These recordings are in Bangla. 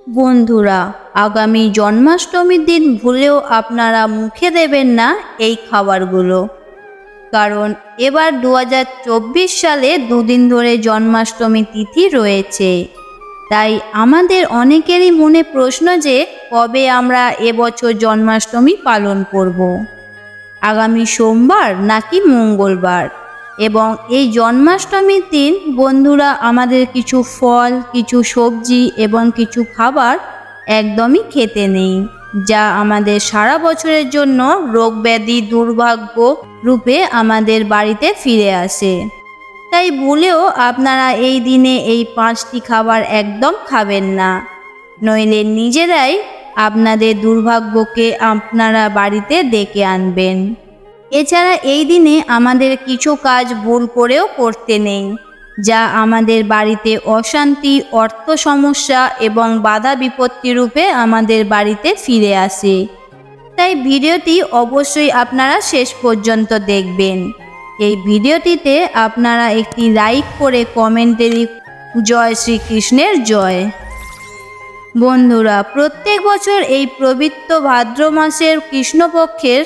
বন্ধুরা, আগামী জন্মাষ্টমীর দিন ভুলেও আপনারা মুখে দেবেন না এই খাবারগুলো। কারণ এবার 2024 সালে দুদিন ধরে জন্মাষ্টমী তিথি রয়েছে। তাই আমাদের অনেকেরই মনে প্রশ্ন যে কবে আমরা এবছর জন্মাষ্টমী পালন করব। আগামী সোমবার নাকি মঙ্গলবার। এবং এই জন্মাষ্টমীর দিন বন্ধুরা আমাদের কিছু ফল, কিছু সবজি এবং কিছু খাবার একদমই খেতে নেই, যা আমাদের সারা বছরের জন্য রোগ ব্যাধি দুর্ভাগ্য রূপে আমাদের বাড়িতে ফিরে আসে। তাই ভুলেও আপনারা এই দিনে এই 5টি খাবার একদম খাবেন না, নইলে নিজেরাই আপনাদের দুর্ভাগ্যকে আপনারা বাড়িতে ডেকে আনবেন। এছাড়া এই দিনে আমাদের কিছু কাজ ভুল করেও করতে নেই, যা আমাদের বাড়িতে অশান্তি, অর্থ সমস্যা এবং বাধা বিপত্তি রূপে আমাদের বাড়িতে ফিরে আসে। তাই ভিডিওটি অবশ্যই আপনারা শেষ পর্যন্ত দেখবেন। এই ভিডিওটিতে আপনারা একটি লাইক করে কমেন্টে জয় শ্রীকৃষ্ণের জয়। বন্ধুরা, প্রত্যেক বছর এই পবিত্র ভাদ্র মাসের কৃষ্ণপক্ষের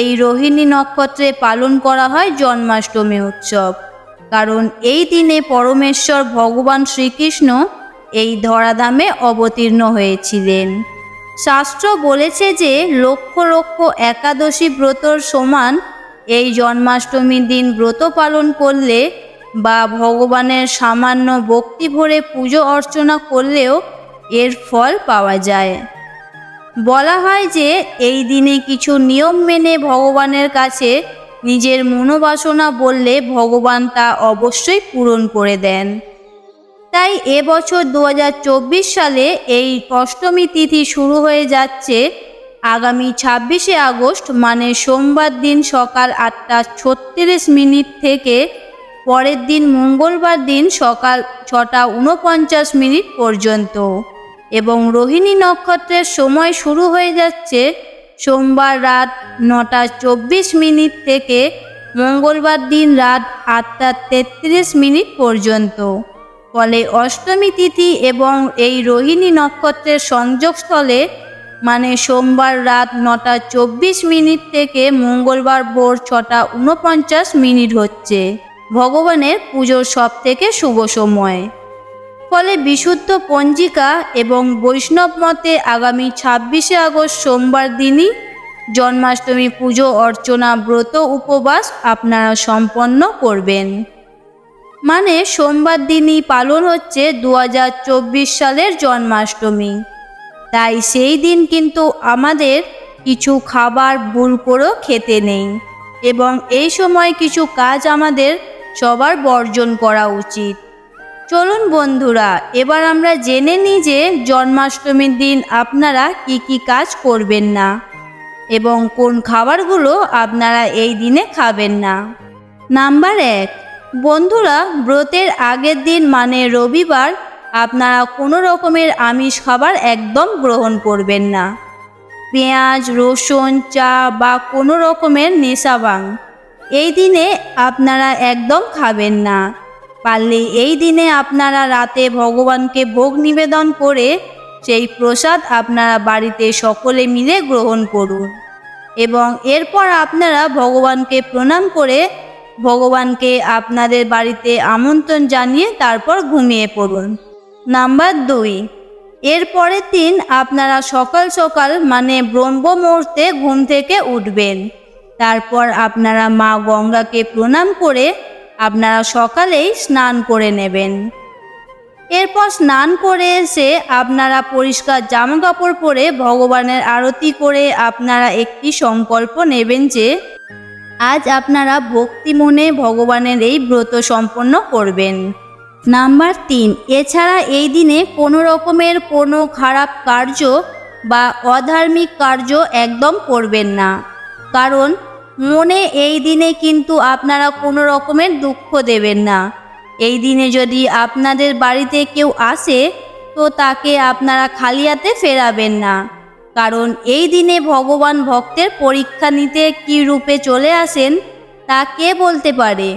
এই রোহিণী নক্ষত্রে পালন করা হয় জন্মাষ্টমী উৎসব। কারণ এই দিনে পরমেশ্বর ভগবান শ্রীকৃষ্ণ এই ধরাধামে অবতীর্ণ হয়েছিলেন। শাস্ত্র বলেছে যে লক্ষ লক্ষ একাদশী ব্রতর সমান এই জন্মাষ্টমীর দিন ব্রত পালন করলে বা ভগবানের সামান্য ভক্তি ভরে পুজো অর্চনা করলেও এর ফল পাওয়া যায়। বলা হয় যে এই দিনে কিছু নিয়ম মেনে ভগবানের কাছে নিজের মনোবাসনা বললে ভগবান তা অবশ্যই পূরণ করে দেন। তাই এবছর 2024 সালে এই অষ্টমী তিথি শুরু হয়ে যাচ্ছে আগামী 26শে আগস্ট, মানে সোমবার দিন সকাল 8:36 থেকে পরের দিন মঙ্গলবার দিন সকাল 6:49 পর্যন্ত। এবং রোহিণী নক্ষত্রের সময় শুরু হয়ে যাচ্ছে সোমবার রাত 9:24 থেকে মঙ্গলবার দিন রাত 8:33 পর্যন্ত। ফলে অষ্টমী তিথি এবং এই রোহিণী নক্ষত্রের সংযোগস্থলে, মানে সোমবার রাত 9:24 থেকে মঙ্গলবার ভোর 6:49 হচ্ছে ভগবানের পুজোর সবথেকে শুভ সময়। ফলে বিশুদ্ধ পঞ্জিকা এবং বৈষ্ণব মতে আগামী 26শে আগস্ট সোমবার দিনই জন্মাষ্টমী পুজো অর্চনা ব্রত উপবাস আপনারা সম্পন্ন করবেন। মানে সোমবার দিনই পালন হচ্ছে 2024 সালের জন্মাষ্টমী। তাই সেই দিন কিন্তু আমাদের কিছু খাবার ভুল করেও খেতে নেই এবং এই সময় কিছু কাজ আমাদের সবার বর্জন করা উচিত। চলুন বন্ধুরা, এবার আমরা জেনে নিই যে জন্মাষ্টমীর দিন আপনারা কি কি কাজ করবেন না এবং কোন খাবারগুলো আপনারা এই দিনে খাবেন না। নাম্বার 1, বন্ধুরা, ব্রতের আগের দিন মানে রবিবার আপনারা কোনো রকমের আমিষ খাবার একদম গ্রহণ করবেন না। পেঁয়াজ, রসুন, চা বা কোনো রকমের নেশাভাং এই দিনে আপনারা একদম খাবেন না। পারলে এই দিনে আপনারা রাতে ভগবানকে ভোগ নিবেদন করে সেই প্রসাদ আপনারা বাড়িতে সকলে মিলে গ্রহণ করুন এবং এরপর আপনারা ভগবানকে প্রণাম করে ভগবানকে আপনাদের বাড়িতে আমন্ত্রণ জানিয়ে তারপর ঘুমিয়ে পড়ুন। নাম্বার 2, এর পরের দিন আপনারা সকাল সকাল মানে ব্রহ্ম মুহূর্তে ঘুম থেকে উঠবেন। তারপর আপনারা মা গঙ্গাকে প্রণাম করে আপনারা সকালেই স্নান করে নেবেন। এরপর স্নান করে এসে আপনারা পরিষ্কার জামা কাপড় পরে ভগবানের আরতি করে আপনারা একটি সংকল্প নেবেন যে আজ আপনারা ভক্তি মনে ভগবানের এই ব্রত সম্পন্ন করবেন। নাম্বার 3, এছাড়া এই দিনে কোনো রকমের কোনো খারাপ কার্য বা অধার্মিক কার্য একদম করবেন না। কারণ মনে এই দিনে কিন্তু আপনারা কোনো রকমের দুঃখ দেবেন না। এই দিনে যদি আপনাদের বাড়িতে কেউ আসে তো তাকে আপনারা খালি হাতে ফেরাবেন না। কারণ এই দিনে ভগবান ভক্তের পরীক্ষা নিতে কী রূপে চলে আসেন তা কে বলতে পারে।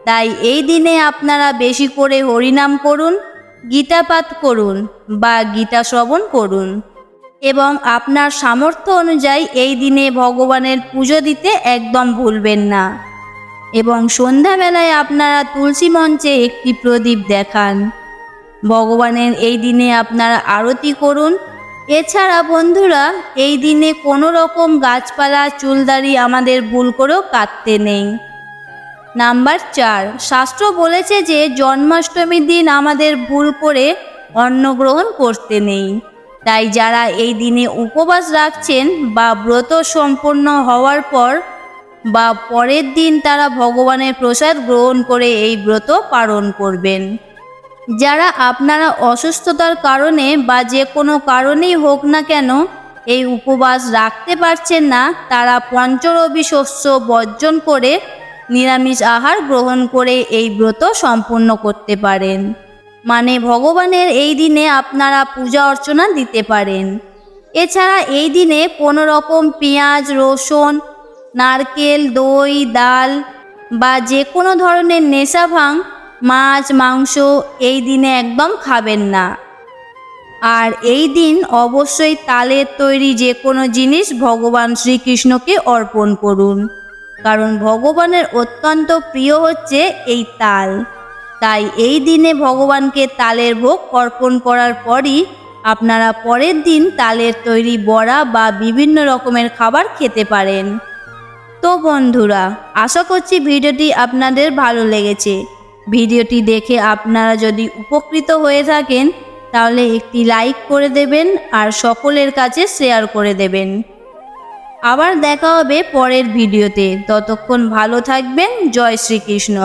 তাই এই দিনে আপনারা বেশি করে হরিনাম করুন গীতা পাঠ করুন বা গীতা শ্রবণ করুন এবং আপনার সামর্থ্য অনুযায়ী এই দিনে ভগবানের পুজো দিতে একদম ভুলবেন না। এবং সন্ধ্যাবেলায় আপনারা তুলসী মঞ্চে একটি প্রদীপ দেখান। ভগবানের এই দিনে আপনারা আরতি করুন। এছাড়া বন্ধুরা, এই দিনে কোনো রকম গাছপালা চুলদাড়ি আমাদের ভুল করেও কাটতে নেই। নাম্বার 4, শাস্ত্র বলেছে যে জন্মাষ্টমীর দিন আমাদের ভুল করে অন্ন গ্রহণ করতে নেই। তাই যারা এই দিনে উপবাস রাখছেন বা ব্রত সম্পন্ন হওয়ার পর বা পরের দিন তারা ভগবানের প্রসাদ গ্রহণ করে এই ব্রত পালন করবেন। যারা আপনারা অসুস্থতার কারণে বা যে কোনো কারণেই হোক না কেন এই উপবাস রাখতে পারছেন না, তারা পঞ্চরবি শস্য বর্জন করে নিরামিষ আহার গ্রহণ করে এই ব্রত সম্পূর্ণ করতে পারেন। মানে ভগবানের এই দিনে আপনারা পূজা অর্চনা দিতে পারেন। এছাড়া এই দিনে কোনো রকম পেঁয়াজ, রসুন, নারকেল, দই, ডাল বা যে কোনো ধরনের নেশা ভাঙ মাছ, মাংস এই দিনে একদম খাবেন না। আর এই দিন অবশ্যই তালের তৈরি যে কোনো জিনিস ভগবান শ্রীকৃষ্ণকে অর্পণ করুন, কারণ ভগবানের অত্যন্ত প্রিয় হচ্ছে এই তাল। তাই এই দিনে ভগবানকে তালের ভোগ অর্পণ করার পরই আপনারা পরের দিন তালের তৈরি বড়া বা বিভিন্ন রকমের খাবার খেতে পারেন। তো বন্ধুরা, আশা করছি ভিডিওটি আপনাদের ভালো লেগেছে। ভিডিওটি দেখে আপনারা যদি উপকৃত হয়ে থাকেন তাহলে একটি লাইক করে দেবেন আর সকলের কাছে শেয়ার করে দেবেন। আবার দেখা হবে পরের ভিডিওতে। ততক্ষণ ভালো থাকবেন। জয় শ্রীকৃষ্ণ।